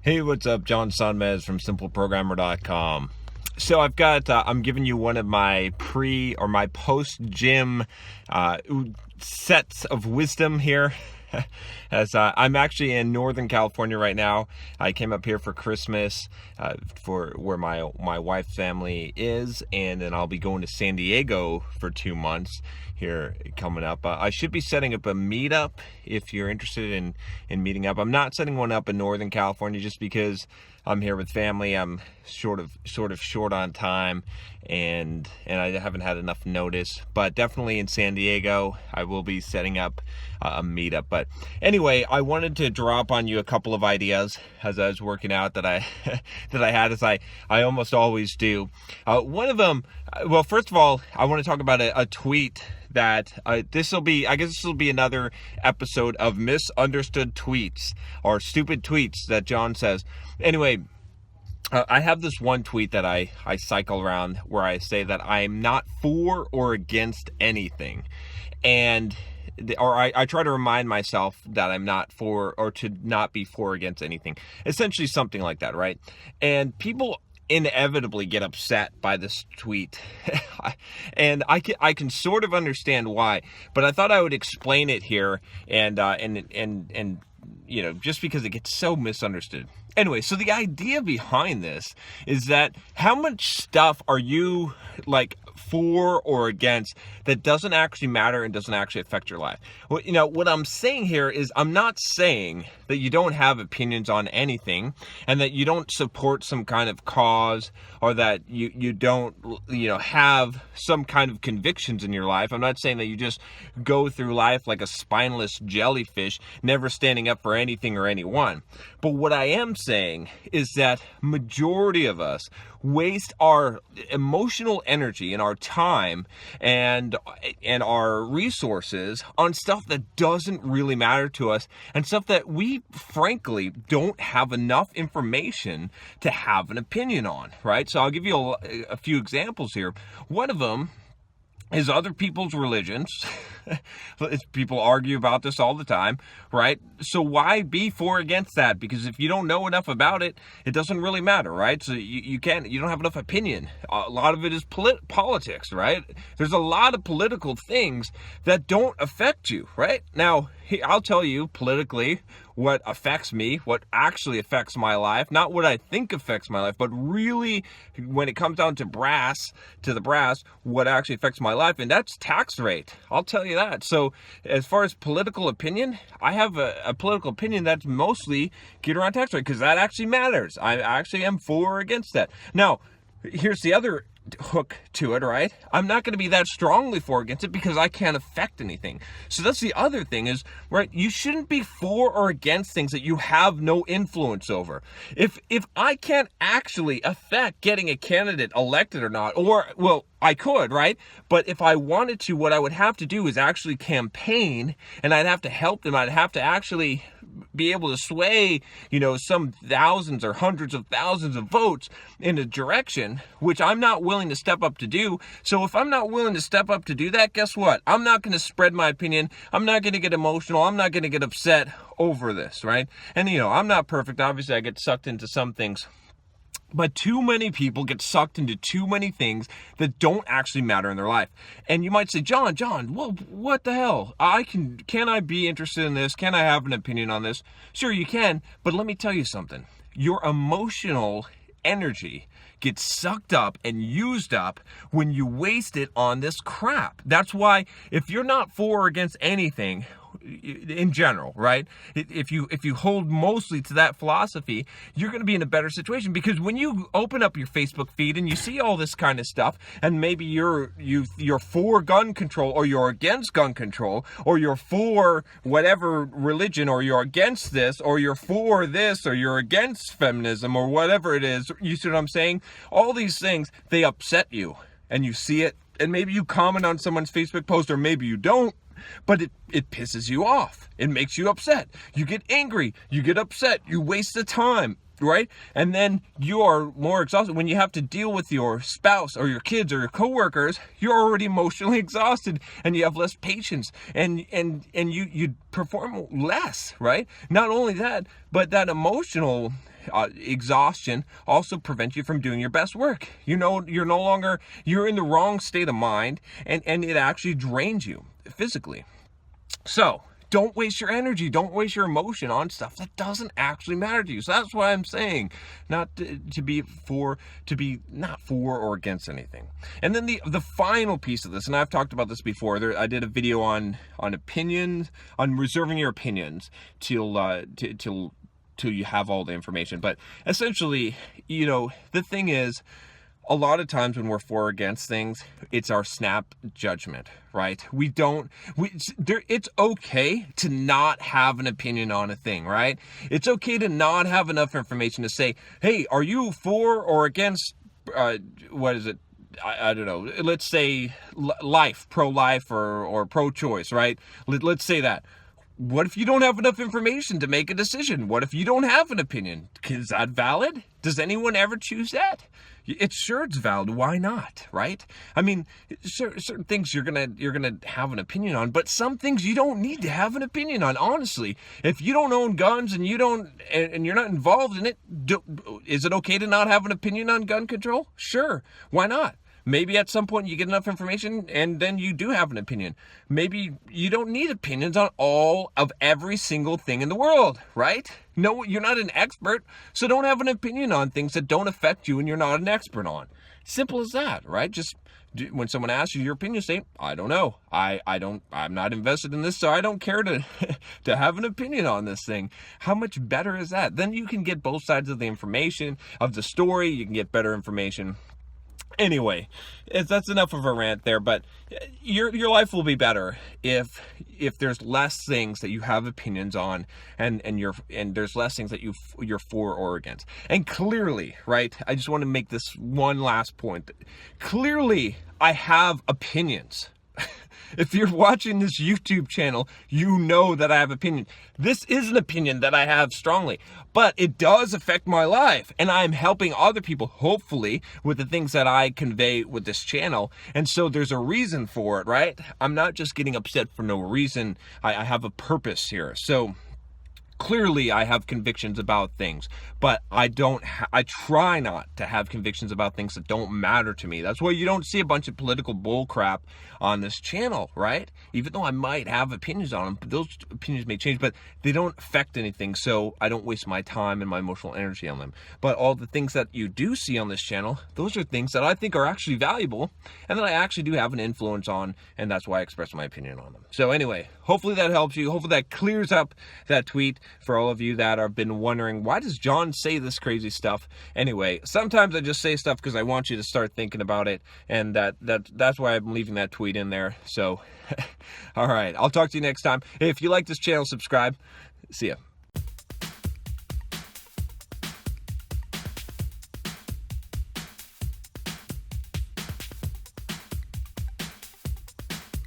Hey, what's up? John Sonmez from simpleprogrammer.com. So I'm giving you one of my my post gym sets of wisdom here. As I'm actually in Northern California right now. I came up here for Christmas for where my wife's family is, and then I'll be going to San Diego for 2 months here coming up. I should be setting up a meetup if you're interested in meeting up. I'm not setting one up in Northern California just because I'm here with family. I'm sort of short on time, and I haven't had enough notice. But definitely in San Diego, I will be setting up a meetup. But anyway, I wanted to drop on you a couple of ideas as I was working out that I that I had, as I almost always do. One of them, well, first of all, I want to talk about a tweet that this will be another episode of misunderstood tweets or stupid tweets that John says. Anyway, I have this one tweet that I cycle around where I say that I'm not for or against anything, and I try to remind myself that I'm not for, or to not be for or against anything, essentially something like that, right? And people inevitably get upset by this tweet and I can sort of understand why, but I thought I would explain it here, and you know, just because it gets so misunderstood. Anyway, so the idea behind this is that how much stuff are you like for or against that doesn't actually matter and doesn't actually affect your life? Well, you know, what I'm saying here is I'm not saying that you don't have opinions on anything and that you don't support some kind of cause, or that you don't, you know, have some kind of convictions in your life. I'm not saying that you just go through life like a spineless jellyfish, never standing up for anything or anyone. But what I am saying is that majority of us waste our emotional energy and our time and our resources on stuff that doesn't really matter to us, and stuff that we frankly don't have enough information to have an opinion on, right? So I'll give you a few examples here. One of them is other people's religions. People argue about this all the time, right? So why be for or against that? Because if you don't know enough about it, it doesn't really matter, right? So you don't have enough opinion. A lot of it is politics, right? There's a lot of political things that don't affect you, right? Now, I'll tell you politically what affects me, what actually affects my life, not what I think affects my life, but really when it comes down to the brass, what actually affects my life, and that's tax rate. I'll tell you that. So as far as political opinion, I have a political opinion that's mostly geared around tax rate, because that actually matters. I actually am for or against that. Now, here's the other hook to it, right? I'm not going to be that strongly for or against it because I can't affect anything. So that's the other thing is, right, you shouldn't be for or against things that you have no influence over. If I can't actually affect getting a candidate elected or not, or, well, I could, right? But if I wanted to, what I would have to do is actually campaign, and I'd have to help them. I'd have to actually be able to sway, you know, some thousands or hundreds of thousands of votes in a direction, which I'm not willing to step up to do. So if I'm not willing to step up to do that, guess what? I'm not going to spread my opinion. I'm not going to get emotional. I'm not going to get upset over this, right? And, you know, I'm not perfect. Obviously, I get sucked into some things. But too many people get sucked into too many things that don't actually matter in their life. And you might say, John, well, what the hell? Can I be interested in this? Can I have an opinion on this? Sure, you can. But let me tell you something. Your emotional energy gets sucked up and used up when you waste it on this crap. That's why if you're not for or against anything in general, right? If you hold mostly to that philosophy, you're going to be in a better situation, because when you open up your Facebook feed and you see all this kind of stuff, and maybe you're for gun control, or you're against gun control, or you're for whatever religion, or you're against this, or you're for this, or you're against feminism, or whatever it is, you see what I'm saying? All these things, they upset you, and you see it, and maybe you comment on someone's Facebook post, or maybe you don't. But it pisses you off. It makes you upset. You get angry. You get upset. You waste the time, right? And then you are more exhausted. When you have to deal with your spouse or your kids or your coworkers, you're already emotionally exhausted, and you have less patience, and you perform less, right? Not only that, but that emotional exhaustion also prevents you from doing your best work. You're no longer, you're in the wrong state of mind, and it actually drains you physically. So don't waste your energy, don't waste your emotion on stuff that doesn't actually matter to you. So that's why I'm saying not to be not for or against anything. And then the final piece of this, and I've talked about this before. I did a video on opinions, on reserving your opinions till you have all the information. But essentially, the thing is, a lot of times when we're for or against things, it's our snap judgment, right? It's okay to not have an opinion on a thing, right? It's okay to not have enough information to say, hey, are you for or against, what is it? I don't know. Let's say life, pro-life or pro-choice, right? Let's say that. What if you don't have enough information to make a decision? What if you don't have an opinion? Is that valid? Does anyone ever choose that? It's valid. Why not, right? I mean, certain things you're gonna have an opinion on, but some things you don't need to have an opinion on. Honestly, if you don't own guns and you're not involved in it, is it okay to not have an opinion on gun control? Sure, why not? Maybe at some point you get enough information and then you do have an opinion. Maybe you don't need opinions on all of every single thing in the world, right? No, you're not an expert, so don't have an opinion on things that don't affect you and you're not an expert on. Simple as that, right? Just when someone asks you your opinion, say, I don't know. I'm not invested in this, so I don't care to to have an opinion on this thing. How much better is that? Then you can get both sides of the information, of the story. You can get better information. Anyway, that's enough of a rant there, but your life will be better if there's less things that you have opinions on and there's less things that you're for or against. And clearly, right, I just want to make this one last point. Clearly, I have opinions. If you're watching this YouTube channel, you know that I have opinions. This is an opinion that I have strongly, but it does affect my life, and I'm helping other people, hopefully, with the things that I convey with this channel. And so there's a reason for it, right? I'm not just getting upset for no reason. I have a purpose here. So clearly I have convictions about things, but I try not to have convictions about things that don't matter to me. That's why you don't see a bunch of political bull crap on this channel, right? Even though I might have opinions on them, but those opinions may change, but they don't affect anything, so I don't waste my time and my emotional energy on them. But all the things that you do see on this channel, those are things that I think are actually valuable and that I actually do have an influence on, and that's why I express my opinion on them. So anyway, hopefully that helps you. Hopefully that clears up that tweet for all of you that have been wondering, why does John say this crazy stuff? Anyway, sometimes I just say stuff because I want you to start thinking about it, and that's why I'm leaving that tweet in there. So all right, I'll talk to you next time. Hey, if you like this channel, subscribe. See ya.